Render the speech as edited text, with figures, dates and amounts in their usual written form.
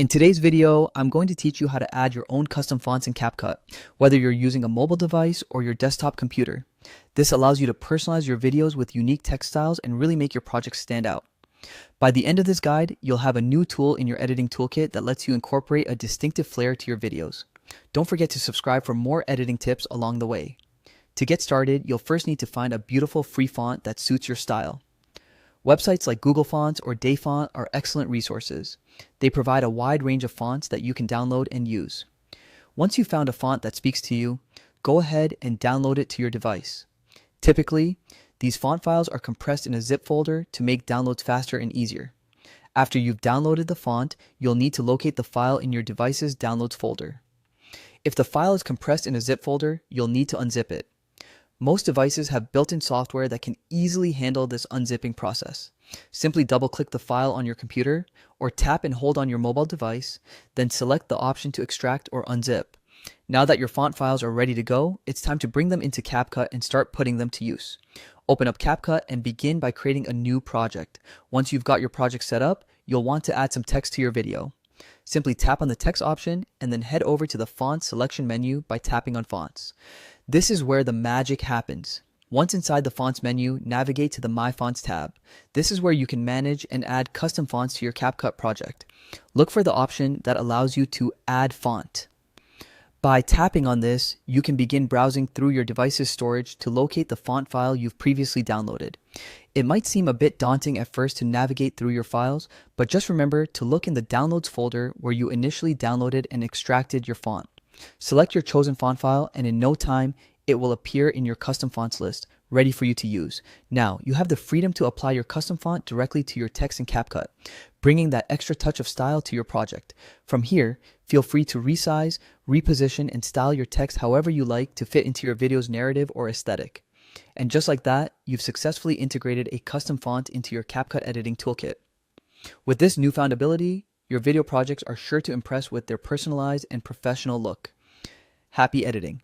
In today's video, I'm going to teach you how to add your own custom fonts in CapCut, whether you're using a mobile device or your desktop computer. This allows you to personalize your videos with unique text styles and really make your projects stand out. By the end of this guide, you'll have a new tool in your editing toolkit that lets you incorporate a distinctive flair to your videos. Don't forget to subscribe for more editing tips along the way. To get started, you'll first need to find a beautiful free font that suits your style. Websites like Google Fonts or Dayfont are excellent resources. They provide a wide range of fonts that you can download and use. Once you've found a font that speaks to you, go ahead and download it to your device. Typically, these font files are compressed in a zip folder to make downloads faster and easier. After you've downloaded the font, you'll need to locate the file in your device's downloads folder. If the file is compressed in a zip folder, you'll need to unzip it. Most devices have built-in software that can easily handle this unzipping process. Simply double-click the file on your computer or tap and hold on your mobile device, then select the option to extract or unzip. Now that your font files are ready to go, it's time to bring them into CapCut and start putting them to use. Open up CapCut and begin by creating a new project. Once you've got your project set up, you'll want to add some text to your video. Simply tap on the text option and then head over to the font selection menu by tapping on fonts. This is where the magic happens. Once inside the fonts menu, navigate to the My Fonts tab. This is where you can manage and add custom fonts to your CapCut project. Look for the option that allows you to add font. By tapping on this, you can begin browsing through your device's storage to locate the font file you've previously downloaded. It might seem a bit daunting at first to navigate through your files, but just remember to look in the Downloads folder where you initially downloaded and extracted your font. Select your chosen font file, and in no time, it will appear in your custom fonts list, ready for you to use. Now, you have the freedom to apply your custom font directly to your text in CapCut, bringing that extra touch of style to your project. From here, feel free to resize, reposition, and style your text however you like to fit into your video's narrative or aesthetic. And just like that, you've successfully integrated a custom font into your CapCut editing toolkit. With this newfound ability, your video projects are sure to impress with their personalized and professional look. Happy editing!